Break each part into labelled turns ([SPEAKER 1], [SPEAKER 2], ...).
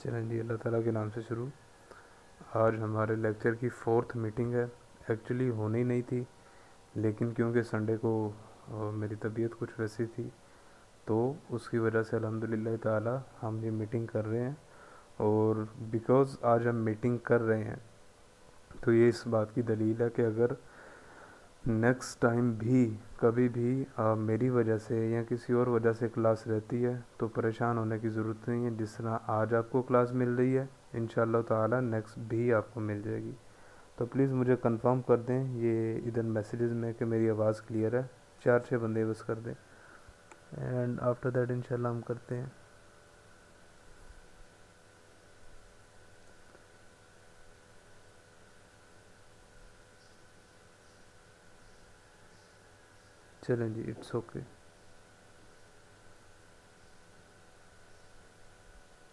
[SPEAKER 1] चलें जी, अल्लाह ताला के नाम से शुरू। आज हमारे लेक्चर की 4th मीटिंग है। एक्चुअली होनी नहीं थी, लेकिन क्योंकि संडे को मेरी तबीयत कुछ वैसी थी, तो उसकी वजह से अल्हम्दुलिल्लाह ताला हम ये मीटिंग कर रहे हैं। और बिकॉज़ आज हम मीटिंग कर रहे हैं, तो ये इस बात की दलील है कि अगर नेक्स्ट टाइम भी कभी भी मेरी वजह से या किसी और वजह से क्लास रहती है, तो परेशान होने की ज़रूरत नहीं है। जिस तरह आज आपको क्लास मिल रही है, इंशाल्लाह ताला नेक्स्ट भी आपको मिल जाएगी। तो प्लीज़ मुझे कंफर्म कर दें ये इधर मैसेजेस में कि मेरी आवाज़ क्लियर है। 4-6 बंदे बस कर दें, एंड आफ्टर दैट इंशाल्लाह हम करते हैं। चलें जी, इट्स ओके।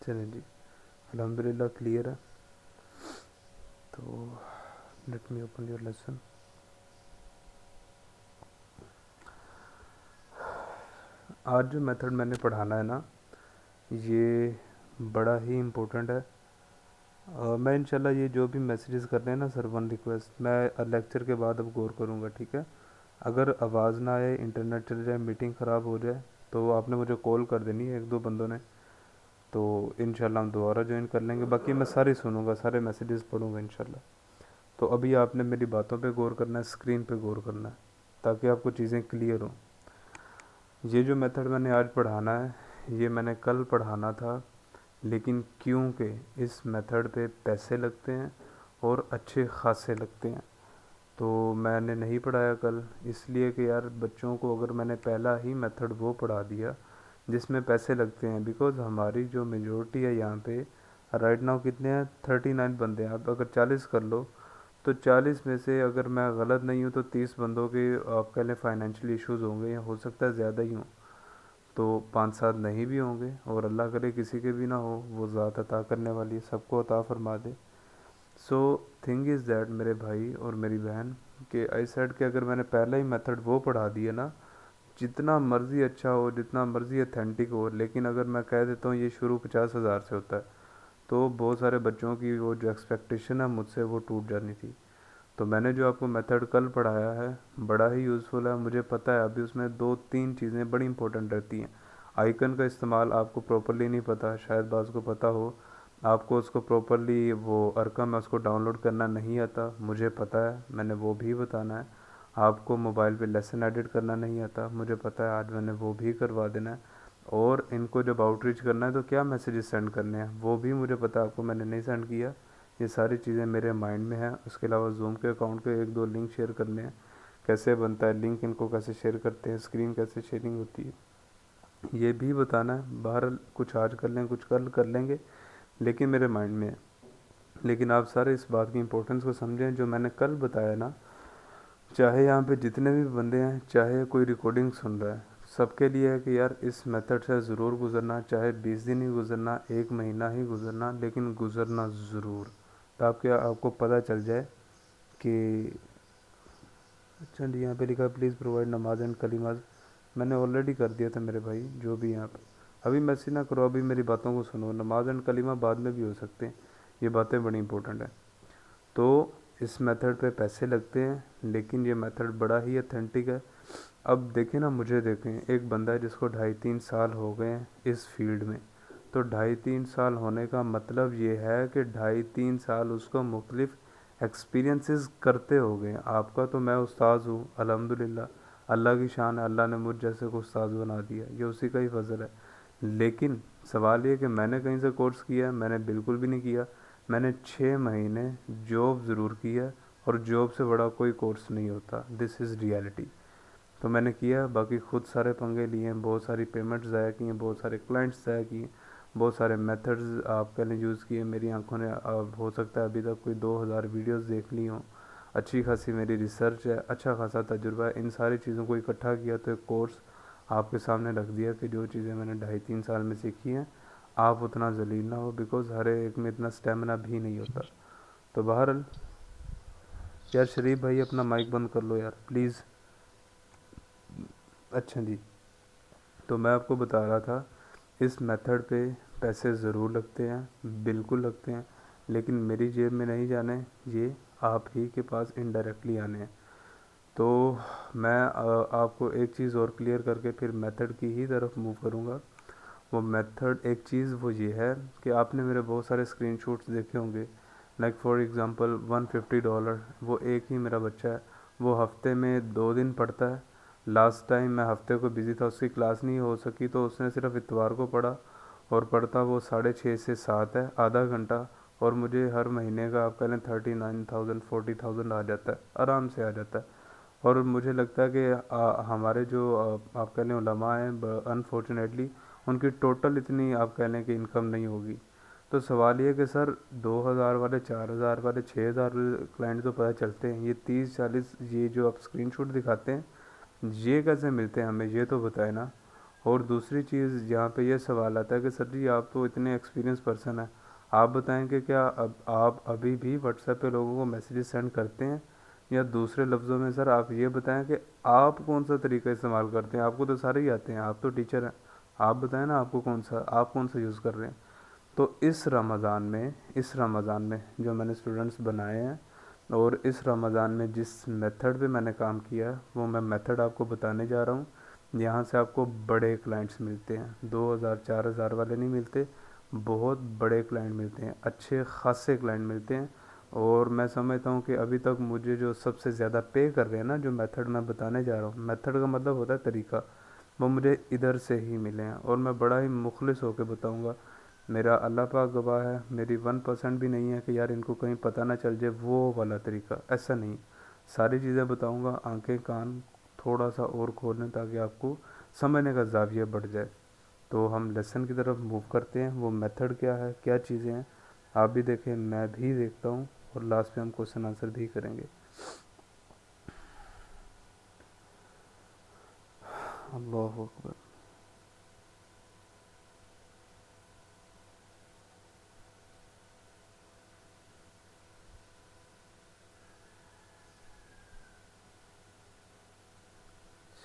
[SPEAKER 1] चलें जी, अल्हम्दुलिल्लाह क्लियर है। तो let me open your lesson. आज जो मेथड मैंने पढ़ाना है ना, ये बड़ा ही इम्पोर्टेंट है। मैं इंशाल्लाह ये जो भी मैसेजेस कर रहे हैं ना सर, वन रिक्वेस्ट, मैं लेक्चर के बाद अब गौर करूँगा, ठीक है। अगर आवाज़ ना आए, इंटरनेट चल जाए, मीटिंग ख़राब हो जाए, तो आपने मुझे कॉल कर देनी है, 1-2 बंदों ने। तो इंशाल्लाह हम दोबारा ज्वाइन कर लेंगे। बाकी मैं सारे सुनूंगा, सारे मैसेजेस पढ़ूंगा इंशाल्लाह। तो अभी आपने मेरी बातों पे गौर करना है, स्क्रीन पे गौर करना है, ताकि आपको चीज़ें क्लियर हों। ये जो मेथड मैंने आज पढ़ाना है, ये मैंने कल पढ़ाना था, लेकिन क्योंकि इस मेथड पे पैसे लगते हैं और अच्छे खासे लगते हैं, तो मैंने नहीं पढ़ाया कल। इसलिए कि यार बच्चों को अगर मैंने पहला ही मेथड वो पढ़ा दिया जिसमें पैसे लगते हैं, बिकॉज़ हमारी जो मेजोरिटी है यहाँ पे राइट नाउ कितने हैं, 39 बंदे हैं। आप अगर 40 कर लो, तो 40 में से अगर मैं गलत नहीं हूँ तो 30 बंदों के आप कह लें फाइनेंशियल इश्यूज़ होंगे, या हो सकता है ज़्यादा ही हों, तो 5-7 नहीं भी होंगे, और अल्लाह करे किसी के भी ना हो, वो ज़ात अता करने वाली है, सबको अता फरमा दे। सो थिंग इज़ दैट मेरे भाई और मेरी बहन, कि आई सेड कि अगर मैंने पहला ही मेथड वो पढ़ा दिया ना, जितना मर्ज़ी अच्छा हो, जितना मर्ज़ी अथेंटिक हो, लेकिन अगर मैं कह देता हूँ ये शुरू 50,000 से होता है, तो बहुत सारे बच्चों की वो जो एक्सपेक्टेशन है मुझसे, वो टूट जानी थी। तो मैंने जो आपको मेथड कल पढ़ाया है, बड़ा ही यूज़फुल है। मुझे पता है अभी उसमें 2-3 चीज़ें बड़ी इंपॉर्टेंट रहती हैं। आइकन का इस्तेमाल आपको प्रॉपरली नहीं पता, शायद बाज़ को पता हो। आपको उसको प्रॉपरली वो अरकम है उसको डाउनलोड करना नहीं आता, मुझे पता है, मैंने वो भी बताना है। आपको मोबाइल पे लेसन एडिट करना नहीं आता, मुझे पता है, आज मैंने वो भी करवा देना है। और इनको जब आउटरीच करना है तो क्या मैसेजेस सेंड करने हैं, वो भी मुझे पता है, आपको मैंने नहीं सेंड किया। ये सारी चीज़ें मेरे माइंड में हैं। उसके अलावा जूम के अकाउंट के 1-2 लिंक शेयर करने हैं, कैसे बनता है लिंक, इनको कैसे शेयर करते हैं, स्क्रीन कैसे शेयरिंग होती है, ये भी बताना है। बहरहाल कुछ आज कर लेंगे, कुछ कल कर लेंगे, लेकिन मेरे माइंड में है। लेकिन आप सारे इस बात की इंपॉर्टेंस को समझें, जो मैंने कल बताया ना, चाहे यहाँ पे जितने भी बंदे हैं, चाहे कोई रिकॉर्डिंग सुन रहा है, सबके लिए है कि यार इस मेथड से ज़रूर गुजरना, चाहे 20 दिन ही गुजरना, 1 महीना ही गुजरना, लेकिन गुजरना ज़रूर, ताकि आपको पता चल जाए कि अच्छा जी। यहाँ पे लिखा प्लीज़ प्रोवाइड नमाज एंड कलीमाज, मैंने ऑलरेडी कर दिया था मेरे भाई, जो भी यहाँ पे। अभी मैसेज ना करो, अभी मेरी बातों को सुनो। नमाज एंड कलीमा बाद में भी हो सकते हैं, ये बातें बड़ी इंपॉर्टेंट हैं। तो इस मेथड पे पैसे लगते हैं, लेकिन ये मेथड बड़ा ही अथेंटिक है। अब देखें ना, मुझे देखें, एक बंदा है जिसको 2.5-3 साल हो गए हैं इस फील्ड में, तो 2.5-3 साल होने का मतलब ये है कि 2.5-3 साल उसको मुख्तलिफ एक्सपीरियंसेस करते हो गए। आपका तो मैं उस्ताद हूँ अल्हम्दुलिल्लाह, अल्लाह की शान है, अल्लाह ने मुझ जैसे को उस्ताद बना दिया, ये उसी का ही फजल है। लेकिन सवाल ये कि मैंने कहीं से कोर्स किया है, मैंने बिल्कुल भी नहीं किया। मैंने 6 महीने जॉब ज़रूर किया, और जॉब से बड़ा कोई कोर्स नहीं होता, दिस इज़ रियलिटी। तो मैंने किया, बाकी खुद सारे पंगे लिए हैं, बहुत सारी पेमेंट्स ज़ाया की हैं, बहुत सारे क्लाइंट्स ज़ाया किए, बहुत सारे मेथड्स आप कह लें यूज़ किए। मेरी आंखों ने अब हो सकता है अभी तक कोई 2000 वीडियोस देख ली हों। अच्छी खासी मेरी रिसर्च है, अच्छा खासा तजुर्बा है। इन सारी चीज़ों को इकट्ठा किया तो एक कोर्स आपके सामने रख दिया कि जो चीज़ें मैंने 2.5-3 साल में सीखी हैं, आप उतना जलील ना हो, बिकॉज़ हर एक में इतना स्टेमिना भी नहीं होता। तो बहरहाल यार शरीफ भाई, अपना माइक बंद कर लो यार प्लीज़। अच्छा जी, तो मैं आपको बता रहा था, इस मेथड पे पैसे ज़रूर लगते हैं, बिल्कुल लगते हैं, लेकिन मेरी जेब में नहीं जाने, ये आप ही के पास इनडायरेक्टली आने हैं। तो मैं आपको एक चीज़ और क्लियर करके फिर मेथड की ही तरफ मूव करूँगा। वो मेथड एक चीज़ वो ये है कि आपने मेरे बहुत सारे स्क्रीनशॉट्स देखे होंगे। लाइक फॉर एग्ज़ाम्पल $150, वो एक ही मेरा बच्चा है, वो हफ्ते में 2 दिन पढ़ता है। लास्ट टाइम मैं हफ्ते को बिज़ी था, उसकी क्लास नहीं हो सकी, तो उसने सिर्फ इतवार को पढ़ा, और पढ़ता वो 6:30 से 7 है, आधा घंटा। और मुझे हर महीने का आप कह लें 39,000 40,000 आ जाता है, आराम से आ जाता है। और मुझे लगता है कि हमारे जो आप कह लें उलमा हैं, अनफॉर्चुनेटली उनकी टोटल इतनी आप कह लें कि इनकम नहीं होगी। तो सवाल ये है कि सर 2,000 वाले, 4,000 वाले, 6,000 क्लाइंट तो पता चलते हैं, ये 30-40 ये जो आप स्क्रीनशॉट दिखाते हैं, ये कैसे मिलते हैं हमें, ये तो बताए ना। और दूसरी चीज़ यहाँ पे ये सवाल आता है कि सर जी आप तो इतने एक्सपीरियंस पर्सन हैं, आप बताएं कि क्या अब आप अभी भी व्हाट्सएप पे लोगों को मैसेजेस सेंड करते हैं, या दूसरे लफ्ज़ों में सर आप ये बताएं कि आप कौन सा तरीका इस्तेमाल करते हैं। आपको तो सारे ही आते हैं, आप तो टीचर हैं, आप बताएं ना आपको आप कौन सा यूज़ कर रहे हैं। तो इस रमज़ान में जो मैंने स्टूडेंट्स बनाए हैं, और इस रमज़ान में जिस मेथड पे मैंने काम किया है, वो मैं मेथड आपको बताने जा रहा हूँ। यहाँ से आपको बड़े क्लाइंट्स मिलते हैं, 2,000 4,000 वाले नहीं मिलते, बहुत बड़े क्लाइंट मिलते हैं, अच्छे खासे क्लाइंट मिलते हैं। और मैं समझता हूँ कि अभी तक मुझे जो सबसे ज़्यादा पे कर रहे हैं ना, जो मेथड मैं बताने जा रहा हूँ, मेथड का मतलब होता है तरीका, वो मुझे इधर से ही मिले हैं। और मैं बड़ा ही मुखलिस होकर बताऊँगा, मेरा अल्लाह पाक गवाह है, मेरी 1% भी नहीं है कि यार इनको कहीं पता ना चल जाए वो वाला तरीका, ऐसा नहीं। सारी चीज़ें बताऊँगा, आंखें कान थोड़ा सा और खोलें ताकि आपको समझने का ज़ाविया बढ़ जाए। तो हम लेसन की तरफ मूव करते हैं, वो मेथड क्या है, क्या चीज़ें हैं, आप भी देखें, मैं भी देखता हूँ, और लास्ट में हम क्वेश्चन आंसर भी करेंगे। अल्लाह अकबर।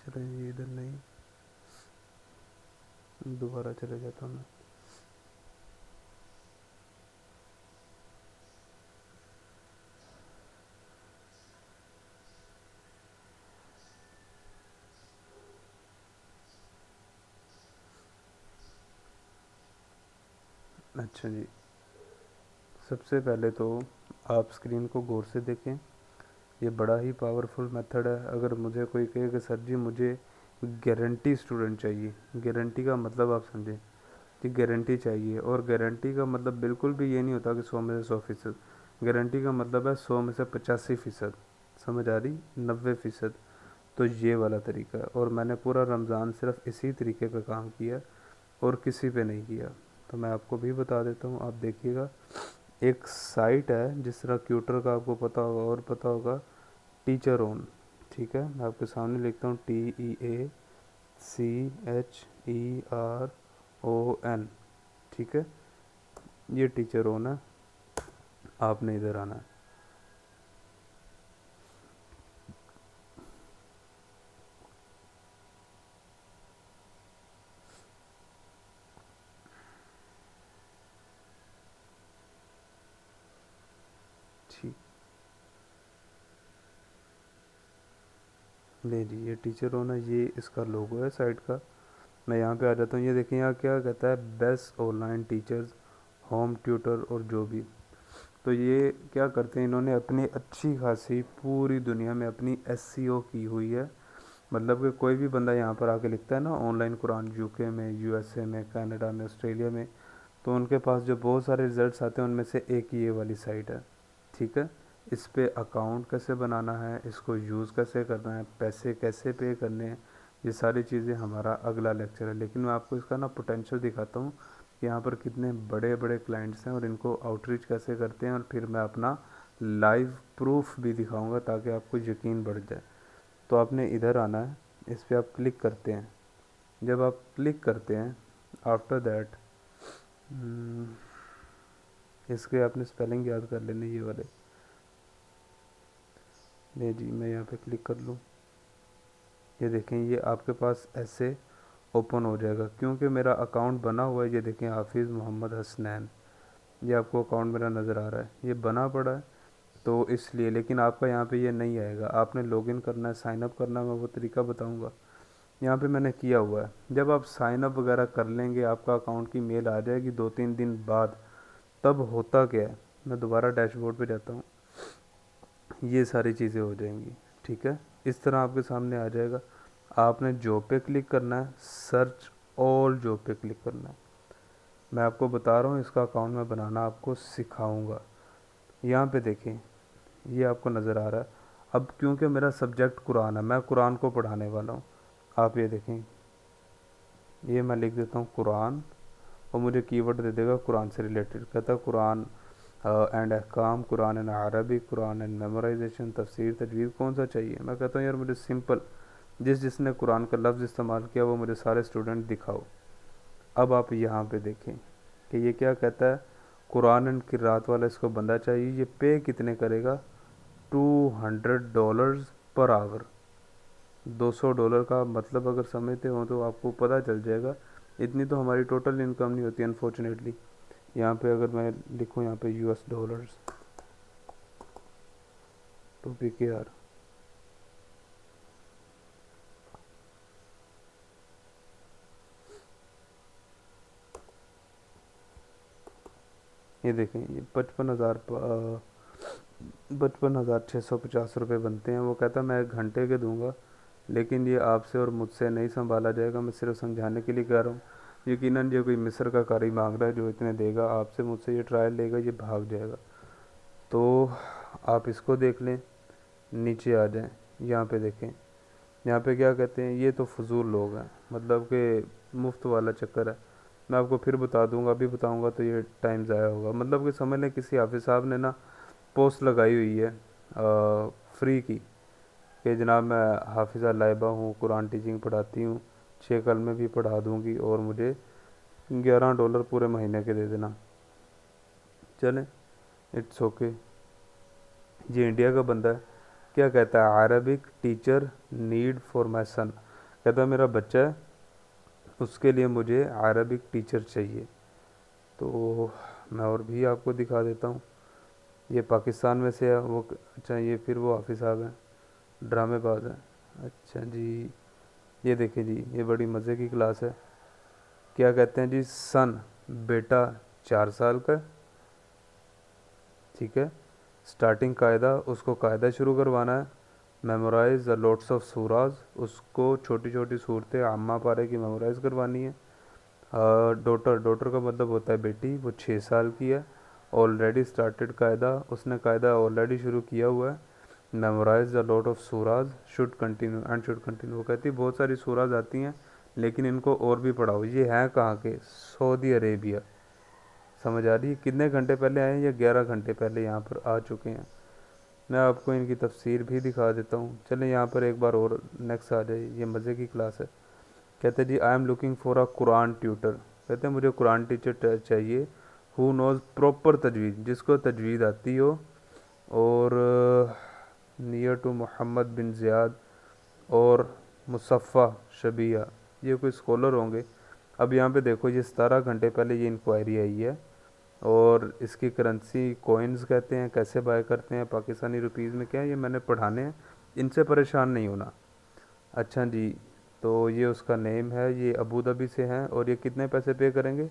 [SPEAKER 1] चले ये इधर नहीं, दोबारा चले जाता हूँ मैं। अच्छा जी, सबसे पहले तो आप स्क्रीन को गौर से देखें, ये बड़ा ही पावरफुल मेथड है। अगर मुझे कोई कहे कि सर जी मुझे गारंटी स्टूडेंट चाहिए, गारंटी का मतलब आप समझें कि गारंटी चाहिए, और गारंटी का मतलब बिल्कुल भी ये नहीं होता कि 100 में से 100%। गारंटी का मतलब है 100 में से 85%, समझ आ रही, 90%। तो ये वाला तरीका है, और मैंने पूरा रमज़ान सिर्फ इसी तरीके पे काम किया, और किसी पे नहीं किया। तो मैं आपको भी बता देता हूँ, आप देखिएगा, एक साइट है जिस तरह ट्यूटर का आपको पता होगा, और पता होगा टीचर ओन, ठीक है, मैं आपके सामने लिखता हूँ, TEACHERON, ठीक है, ये टीचर ओन है, आपने इधर आना है। ठीक, ले जी, ये टीचर ओन है, ये इसका लोगो है साइट का। मैं यहाँ पे आ जाता हूँ, ये देखें यहाँ क्या कहता है, best online teachers, home tutor और जो भी। तो ये क्या करते हैं, इन्होंने अपनी अच्छी खासी पूरी दुनिया में अपनी SEO की हुई है। मतलब कि कोई भी बंदा यहाँ पर आके लिखता है ना ऑनलाइन कुरान, UK में, USA में, कनाडा में, ऑस्ट्रेलिया में, तो उनके पास जो बहुत सारे रिजल्ट्स आते हैं, उनमें से एक ये वाली साइट है, ठीक है। इस पे अकाउंट कैसे बनाना है, इसको यूज़ कैसे करना है, पैसे कैसे पे करने हैं, ये सारी चीज़ें हमारा अगला लेक्चर है। लेकिन मैं आपको इसका ना पोटेंशियल दिखाता हूँ कि यहाँ पर कितने बड़े बड़े क्लाइंट्स हैं, और इनको आउटरीच कैसे करते हैं, और फिर मैं अपना लाइव प्रूफ भी दिखाऊंगा ताकि आपको यकीन बढ़ जाए। तो आपने इधर आना है, इस पर आप क्लिक करते हैं। जब आप क्लिक करते हैं, आफ्टर दैट इसके आपने स्पेलिंग याद कर लेने ये वाले। नहीं जी, मैं यहाँ पे क्लिक कर लूँ, ये देखें, ये आपके पास ऐसे ओपन हो जाएगा, क्योंकि मेरा अकाउंट बना हुआ है। ये देखें, हाफिज़ मोहम्मद हसनैन, ये आपको अकाउंट मेरा नज़र आ रहा है, ये बना पड़ा है तो इसलिए। लेकिन आपका यहाँ पे ये नहीं आएगा, आपने लॉगिन करना है, साइन अप करना है, मैं वो तरीका बताऊँगा। यहाँ पे मैंने किया हुआ है। जब आप साइन अप वगैरह कर लेंगे, आपका अकाउंट की मेल आ जाएगी 2-3 दिन बाद। तब होता क्या है, मैं दोबारा डैशबोर्ड पे जाता हूँ, ये सारी चीज़ें हो जाएंगी। ठीक है, इस तरह आपके सामने आ जाएगा। आपने जॉब पे क्लिक करना है, सर्च ऑल जॉब पे क्लिक करना है। मैं आपको बता रहा हूँ, इसका अकाउंट मैं बनाना आपको सिखाऊंगा। यहाँ पे देखें, ये आपको नज़र आ रहा है। अब क्योंकि मेरा सब्जेक्ट कुरान है, मैं कुरान को पढ़ाने वाला हूँ। आप ये देखें, ये मैं लिख देता हूँ कुरान, और मुझे कीवर्ड दे देगा कुरान से रिलेटेड। कहता है कुरान एंड अहकाम, कुरान एंड अरबी, कुरान एंड मेमोराइजेशन, तफसीर, तजवीज़, कौन सा चाहिए। मैं कहता हूँ यार मुझे सिंपल, जिसने कुरान का लफ्ज़ इस्तेमाल किया वो मुझे सारे स्टूडेंट दिखाओ। अब आप यहाँ पे देखें कि ये क्या कहता है, कुरान एंड किरात वाला इसको बंदा चाहिए। ये पे कितने करेगा, $200 पर आवर। $200 का मतलब अगर समझते हो तो आपको पता चल जाएगा। इतनी तो हमारी टोटल इनकम नहीं होती अनफॉर्चुनेटली। यहाँ पे अगर मैं लिखूँ यहाँ पे $, तो PKR, ये देखें, ये 55,650 रुपये बनते हैं। वो कहता मैं 1 घंटे के दूंगा, लेकिन ये आपसे और मुझसे नहीं संभाला जाएगा। मैं सिर्फ समझाने के लिए कह रहा हूँ। यकीनन ये कोई मिस्र का कारी मांग रहा है जो इतने देगा। आपसे मुझसे ये ट्रायल लेगा, ये भाग जाएगा। तो आप इसको देख लें, नीचे आ जाएं, यहाँ पे देखें। यहाँ पे क्या कहते हैं, ये तो फजूल लोग हैं, मतलब कि मुफ्त वाला चक्कर है। मैं आपको फिर बता दूंगा, अभी बताऊंगा तो ये टाइम ज़ाया होगा। मतलब कि समझ लें किसी हाफिज़ साहब ने ना पोस्ट लगाई हुई है फ्री की, कि जनाब मैं हाफिज़ा लाइबा हूँ, कुरान टीचिंग पढ़ाती हूँ, 6 कलमे भी पढ़ा दूँगी, और मुझे $11 पूरे महीने के दे देना। चलें, इट्स ओके। ये इंडिया का बंदा है। क्या कहता है, Arabic teacher need for my son. कहता है मेरा बच्चा है, उसके लिए मुझे अरबिक टीचर चाहिए। तो मैं और भी आपको दिखा देता हूँ। ये पाकिस्तान में से है वो। अच्छा, ये फिर वो हाफिज़ साहब हैं, ड्रामेबाज हैं। अच्छा जी, ये देखिए जी, ये बड़ी मज़े की क्लास है। क्या कहते हैं जी, सन, बेटा 4 साल का, ठीक है। स्टार्टिंग कायदा, उसको कायदा शुरू करवाना है। मेमोराइज द लॉट्स ऑफ सूराज, उसको छोटी छोटी सूरतें आम्मा पारे की मेमोराइज़ करवानी है। डॉटर, डॉटर का मतलब होता है बेटी, वो 6 साल की है। ऑलरेडी स्टार्टेड कायदा, उसने कायदा ऑलरेडी शुरू किया हुआ है। मेमोराइज द लॉट ऑफ सूराज, should continue and should continue. वो कहती है बहुत सारी सूराज आती हैं, लेकिन इनको और भी पढ़ाओ। ये हैं कहाँ के, सऊदी अरेबिया। समझ आ रही है, कितने घंटे पहले आए हैं, ये 11 घंटे पहले यहाँ पर आ चुके हैं। मैं आपको इनकी तफसीर भी दिखा देता हूँ। चलें यहाँ पर एक बार और नेक्स्ट आ जाए, ये मज़े की क्लास है। कहते जी, I am looking for a Quran tutor. कहते हैं मुझे कुरान टीचर चाहिए, हु नोज़ प्रॉपर तजवीज़, जिसको तजवीज़ आती हो, और near to Mohammed bin Ziyad और मुसफ़ा शबिया, ये कोई स्कॉलर होंगे। अब यहाँ पे देखो, ये 17 घंटे पहले ये इंक्वायरी आई है, और इसकी करेंसी कोइंस कहते हैं। कैसे बाय करते हैं, पाकिस्तानी रुपीज़ में क्या है, ये मैंने पढ़ाने हैं, इनसे परेशान नहीं होना। अच्छा जी, तो ये उसका नेम है, ये अबू धाबी से हैं, और ये कितने पैसे पे करेंगे,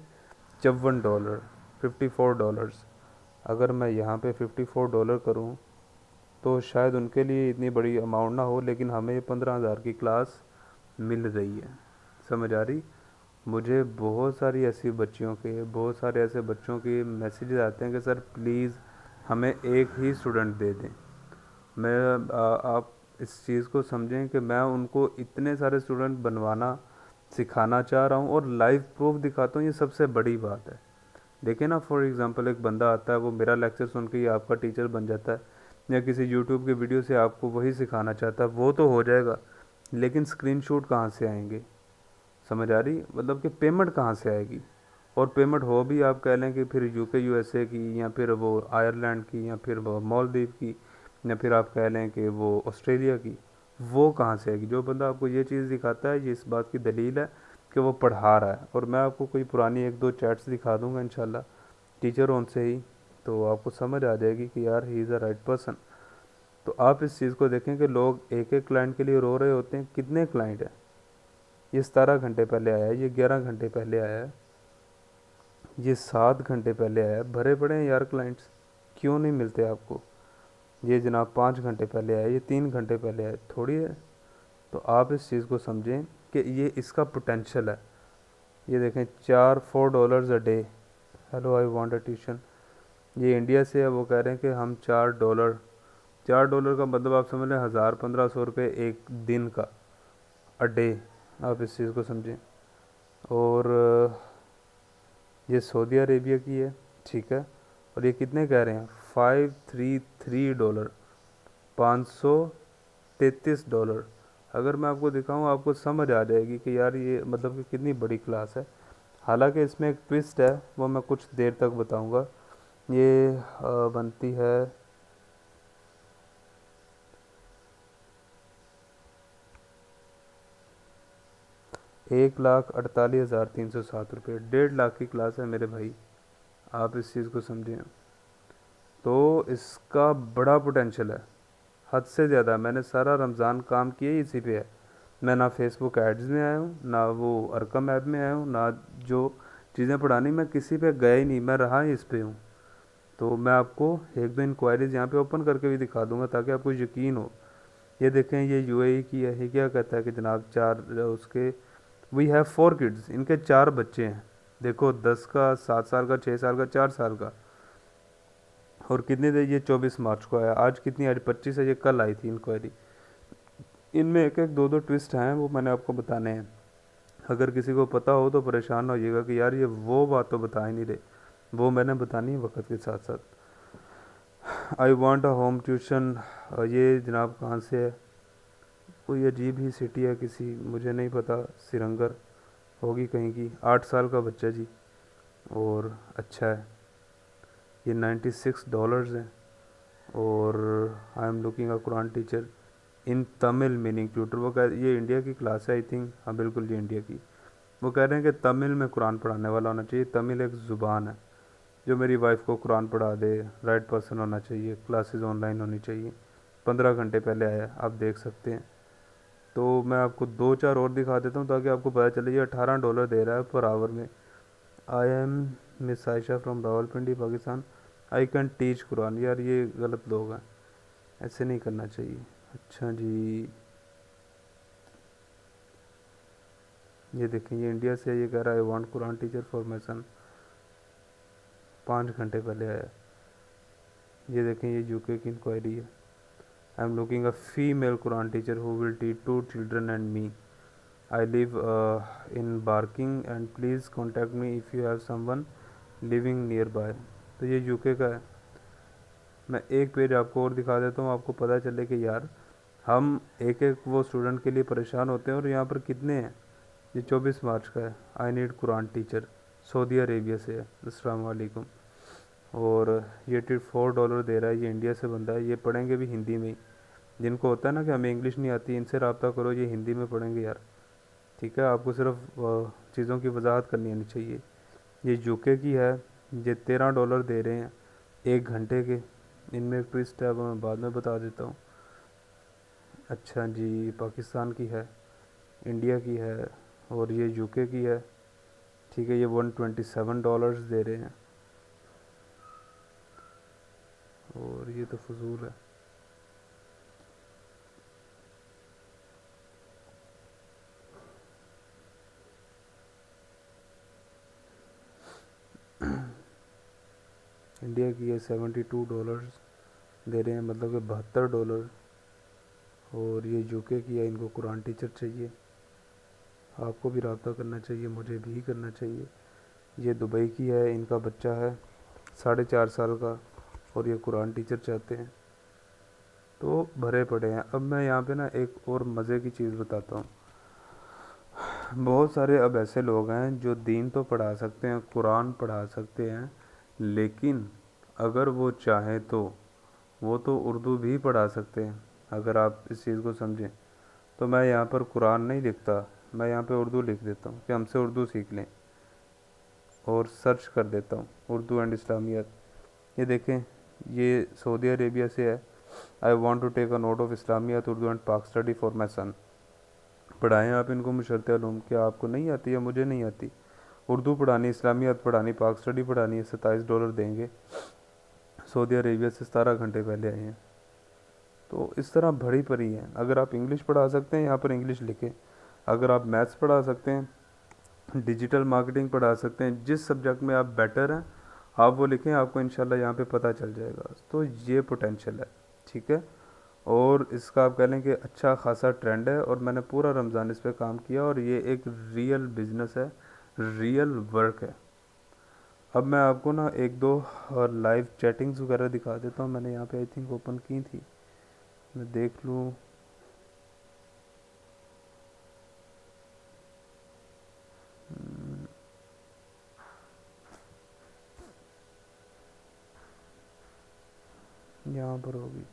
[SPEAKER 1] $54, $54। अगर मैं यहाँ पे $54 करूँ तो शायद उनके लिए इतनी बड़ी अमाउंट ना हो, लेकिन हमें 15,000 की क्लास मिल रही है। समझ आ रही। मुझे बहुत सारी ऐसी बच्चियों के, बहुत सारे ऐसे बच्चों के मैसेजेस आते हैं कि सर प्लीज़ हमें एक ही स्टूडेंट दे दें। आप इस चीज़ को समझें कि मैं उनको इतने सारे स्टूडेंट बनवाना सिखाना चाह रहा हूँ, और लाइव प्रूफ दिखाता हूँ। ये सबसे बड़ी बात है। देखिए ना, फॉर एग्ज़ाम्पल एक बंदा आता है, वो मेरा लेक्चर सुन के ही आपका टीचर बन जाता है, या किसी यूट्यूब की वीडियो से आपको वही सिखाना चाहता है, वो तो हो जाएगा, लेकिन स्क्रीनशॉट कहाँ से आएंगे। समझ आ रही, मतलब कि पेमेंट कहाँ से आएगी। और पेमेंट हो भी, आप कह लें कि फिर यूके यूएसए की, या फिर वो आयरलैंड की, या फिर वो मालदीव की, या फिर आप कह लें कि वो ऑस्ट्रेलिया की, वो कहाँ से आएगी। जो बंदा आपको ये चीज़ दिखाता है, ये इस बात की दलील है कि वो पढ़ा रहा है। और मैं आपको कोई पुरानी एक दो चैट्स दिखा दूंगा इंशाल्लाह टीचर उनसे ही, तो आपको समझ आ जाएगी कि यार he is a right person. तो आप इस चीज़ को देखें कि लोग एक एक क्लाइंट के लिए रो रहे होते हैं। कितने क्लाइंट हैं? ये 17 घंटे पहले आया है, ये 11 घंटे पहले आया है, ये 7 घंटे पहले आया है। भरे पड़े हैं यार क्लाइंट्स, क्यों नहीं मिलते आपको? ये जनाब 5 घंटे पहले आया, ये 3 घंटे पहले आया, थोड़ी है। तो आप इस चीज़ को समझें कि ये इसका पोटेंशियल है। ये देखें, 4 dollars a day, hello I want a tuition. ये इंडिया से है, वो कह रहे हैं कि हम $4, $4 का मतलब आप समझ लें 1000-1500 रुपये एक दिन का, अ डे। आप इस चीज़ को समझें। और ये सऊदी अरेबिया की है, ठीक है। और ये कितने कह रहे हैं? $533, $533। अगर मैं आपको दिखाऊं आपको समझ आ जाएगी कि यार ये मतलब कि कितनी बड़ी क्लास है। हालांकि इसमें एक ट्विस्ट है, वो मैं कुछ देर तक बताऊंगा। ये बनती है 1,48,307 रुपये। 1.5 लाख की क्लास है मेरे भाई, आप इस चीज़ को समझें। तो इसका बड़ा पोटेंशियल है, हद से ज़्यादा। मैंने सारा रमज़ान काम किया ही इसी पे है। मैं ना फेसबुक एड्स में आया हूँ, ना वो अरकम ऐप में आया हूँ, ना जो चीज़ें पढ़ानी मैं किसी पे गया ही नहीं, मैं रहा ही इस पे हूँ। तो मैं आपको एक दो इंक्वायरीज़ यहाँ पे ओपन करके भी दिखा दूंगा ताकि आपको यकीन हो। ये देखें, ये यूएई की है। ये क्या कहता है कि जनाब चार उसके वी हैव 4 किड्स, इनके 4 बच्चे हैं। देखो, 10 का, 7 साल का, 6 साल का, 4 साल का। और कितनी देर? ये 24 मार्च को आया। आज कितनी? आज 25 है, ये कल आई थी इंक्वायरी। इनमें एक एक दो दो ट्विस्ट हैं, वो मैंने आपको बताने हैं। अगर किसी को पता हो तो परेशान हो जाइएगा कि यार ये वो बात तो बता ही नहीं रहे, वो मैंने बतानी है वक्त के साथ साथ। I want a home tuition, ये जनाब कहाँ से है? कोई अजीब ही सिटी है किसी, मुझे नहीं पता, श्रीनगर होगी कहीं की। 8 साल का बच्चा जी, और अच्छा है। ये $96 हैं। और आई am looking a Quran teacher in Tamil meaning tutor. वो कह, ये इंडिया की क्लास है आई थिंक, हाँ बिल्कुल ये इंडिया की। वो कह रहे हैं कि तमिल में कुरान पढ़ाने वाला होना चाहिए। तमिल एक ज़ुबान है, जो मेरी वाइफ को कुरान पढ़ा दे, राइट पर्सन होना चाहिए। क्लासेस ऑनलाइन होनी चाहिए। 15 घंटे पहले आया, आप देख सकते हैं। तो मैं आपको दो चार और दिखा देता हूँ ताकि आपको पता चले। ये $18 दे रहा है पर आवर में। I am miss Ayesha from Rawalpindi Pakistan, I can teach Quran. यार ये गलत लोग हैं, ऐसे नहीं करना चाहिए। अच्छा जी, ये देखें, ये इंडिया से है। ये कह रहा है I want Quran teacher for my son. 5 घंटे पहले आया। ये देखें, ये यूके की इंक्वायरी है। आई am looking a female Quran teacher who will teach 2 children and me. I live in barking and please contact me if you have someone living near by. तो ये यूके का है। मैं एक पेज आपको और दिखा देता हूँ, आपको पता चले कि यार हम एक एक वो स्टूडेंट के लिए परेशान होते हैं और यहाँ पर कितने हैं। ये 24 मार्च का है। I need Quran teacher, Saudi Arabia से है। अस्सलाम वालेकुम। और ये $4 दे रहा है। ये इंडिया से बंदा है। ये पढ़ेंगे भी हिंदी में ही। जिनको होता है ना कि हमें इंग्लिश नहीं आती, इनसे रब्ता करो, ये हिंदी में पढ़ेंगे यार, ठीक है। आपको सिर्फ चीज़ों की वजाहत करनी आनी चाहिए। ये यूके की है। ये $13 दे रहे हैं 1 घंटे के। इनमें एक ट्विस्ट है, वो मैं बाद में बता देता हूँ। अच्छा जी, पाकिस्तान की है, इंडिया की है, और ये यूके की है, ठीक है। ये $127 दे रहे हैं। और ये तो फजूल है। इंडिया की है, $72 दे रहे हैं, मतलब कि $72। और ये यूके की है, इनको कुरान टीचर चाहिए। आपको भी रब्ता करना चाहिए, मुझे भी करना चाहिए। ये दुबई की है, इनका बच्चा है 4.5 साल का, और ये कुरान टीचर चाहते हैं। तो भरे पड़े हैं। अब मैं यहाँ पे ना एक और मज़े की चीज़ बताता हूँ। बहुत सारे अब ऐसे लोग हैं जो दीन तो पढ़ा सकते हैं, कुरान पढ़ा सकते हैं, लेकिन अगर वो चाहें तो वो तो उर्दू भी पढ़ा सकते हैं। अगर आप इस चीज़ को समझें तो मैं यहाँ पर कुरान नहीं लिखता, मैं यहाँ पे उर्दू लिख देता हूँ कि हमसे उर्दू सीख लें, और सर्च कर देता हूँ उर्दू एंड इस्लामियत। ये देखें, ये सऊदी अरेबिया से है। I want to take a note of Islamiat Urdu and Pak study for my son. पढ़ाएँ आप इनको मुशर्रत-ए-उलूम, क्या आपको नहीं आती या मुझे नहीं आती? उर्दू पढ़ानी, इस्लामियत पढ़ानी, पाक स्टडी पढ़ानी है, $27 देंगे। सऊदी अरेबिया से 17 घंटे पहले आए हैं। तो इस तरह भरी पड़ी है। अगर आप इंग्लिश पढ़ा सकते हैं यहाँ पर इंग्लिश लिखें, अगर आप मैथ्स पढ़ा सकते हैं, डिजिटल मार्केटिंग पढ़ा सकते हैं, जिस सब्जेक्ट में आप बेटर हैं आप वो लिखें, आपको इंशाल्लाह यहाँ पे पता चल जाएगा। तो ये पोटेंशियल है, ठीक है। और इसका आप कह लें कि अच्छा खासा ट्रेंड है, और मैंने पूरा रमज़ान इस पे काम किया, और ये एक रियल बिजनेस है, रियल वर्क है। अब मैं आपको ना एक दो लाइव चैटिंग्स वगैरह दिखा देता हूँ। मैंने यहाँ पे आई थिंक ओपन की थी, मैं देख लूँ। यहाँ पर होगी।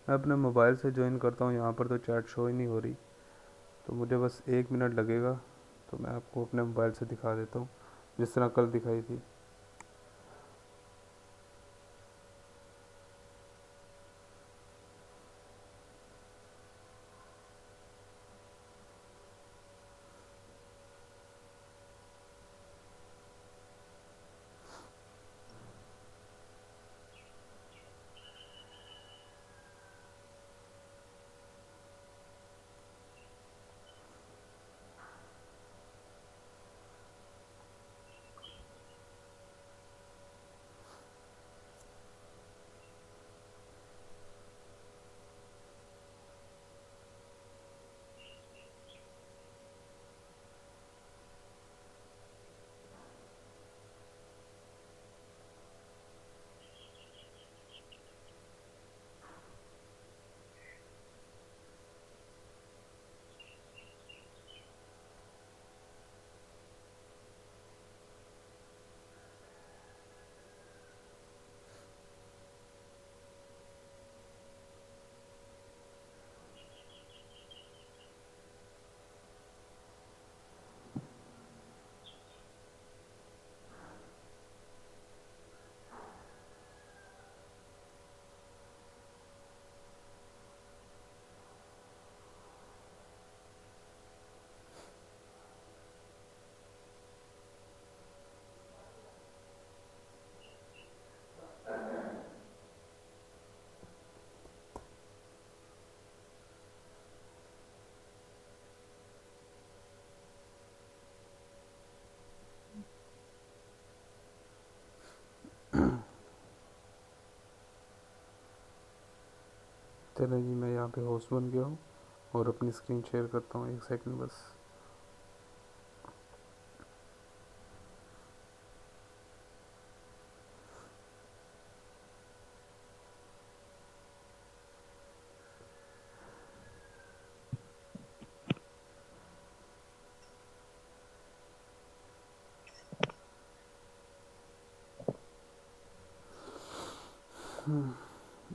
[SPEAKER 1] मैं अपने मोबाइल से ज्वाइन करता हूँ, यहाँ पर तो चैट शो ही नहीं हो रही, तो मुझे बस 1 मिनट लगेगा। तो मैं आपको अपने मोबाइल से दिखा देता हूँ, जिस तरह कल दिखाई थी। चलो जी, मैं यहाँ पे होस्ट बन गया हूँ और अपनी स्क्रीन शेयर करता हूँ, 1 सेकंड बस।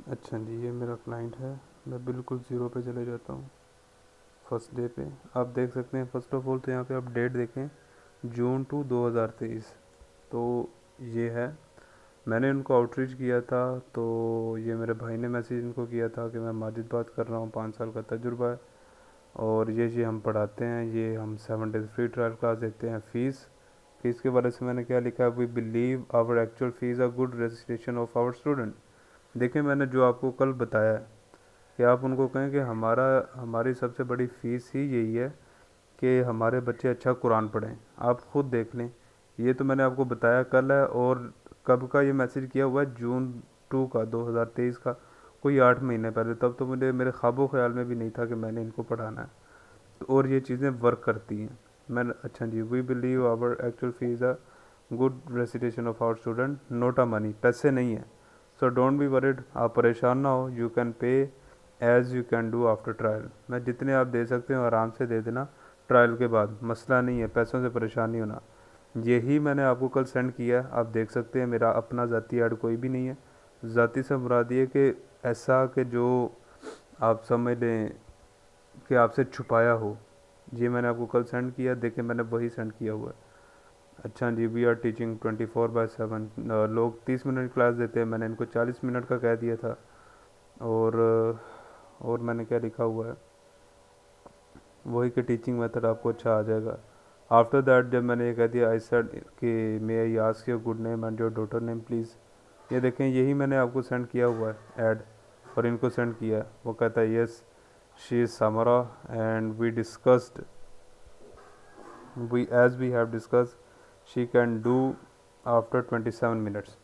[SPEAKER 1] अच्छा जी, ये मेरा क्लाइंट है। मैं बिल्कुल ज़ीरो पे चले जाता हूँ, फर्स्ट डे पे। आप देख सकते हैं, फर्स्ट ऑफ ऑल तो यहाँ पे आप डेट देखें, जून टू 2023। तो ये है, मैंने उनको आउटरीच किया था, तो ये मेरे भाई ने मैसेज इनको किया था कि मैं माजिद बात कर रहा हूँ, 5 साल का तजुर्बा है, और ये हम पढ़ाते हैं, ये हम 7 डेज़ फ्री ट्रायल क्लास देते हैं। फ़ीस के बारे से मैंने क्या लिखा है, we believe our actual fees a good registration of our student. देखिए, मैंने जो आपको कल बताया है कि आप उनको कहें कि हमारी सबसे बड़ी फ़ीस ही यही है कि हमारे बच्चे अच्छा कुरान पढ़ें। आप ख़ुद देख लें, ये तो मैंने आपको बताया कल है। और कब का ये मैसेज किया हुआ है, जून 2 का, 2023 का, कोई 8 महीने पहले। तब तो मुझे मेरे ख्वाबों ख्याल में भी नहीं था कि मैंने इनको पढ़ाना है। तो और ये चीज़ें वर्क करती हैं। मैंने अच्छा जी, we believe our actual fees a good recitation of our student, not a money, पैसे नहीं है। सो डोंट बी वरिड, आप परेशान ना हो, you can pay as you can do after trial. मैं जितने आप दे सकते हो आराम से दे देना, ट्रायल के बाद मसला नहीं है, पैसों से परेशान नहीं होना। यही मैंने आपको कल सेंड किया है, आप देख सकते हैं। मेरा अपना ज़ाती ऐड कोई भी नहीं है। ज़ाती से मुराद ये कि ऐसा कि जो आप समझ लें कि आपसे छुपाया हो। ये मैंने आपको कल सेंड किया, देखें मैंने वही सेंड किया हुआ है। अच्छा जी, वी आर टीचिंग 24/7। लोग 30 मिनट क्लास देते हैं, मैंने इनको 40 मिनट का कह दिया था। और और मैंने क्या लिखा हुआ है, वही कि टीचिंग मेथड आपको अच्छा आ जाएगा। आफ्टर दैट जब मैंने ये कह दिया, आई सेड कि may I ask your good name and your daughter name please. ये देखें, यही मैंने आपको सेंड किया हुआ है ऐड, और इनको सेंड किया है। वो कहता है yes she is Samra and we discussed we have discuss she can do after 27 minutes.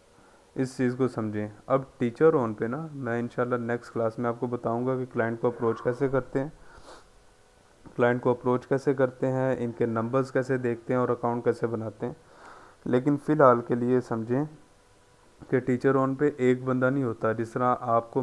[SPEAKER 1] इस चीज़ को समझें। अब टीचर ऑन पे ना मैं इंशाल्लाह नेक्स्ट क्लास में आपको बताऊंगा कि क्लाइंट को अप्रोच कैसे करते हैं, इनके नंबर्स कैसे देखते हैं और अकाउंट कैसे बनाते हैं। लेकिन फ़िलहाल के लिए समझें कि टीचर ऑन पे एक बंदा नहीं होता। जिस तरह आपको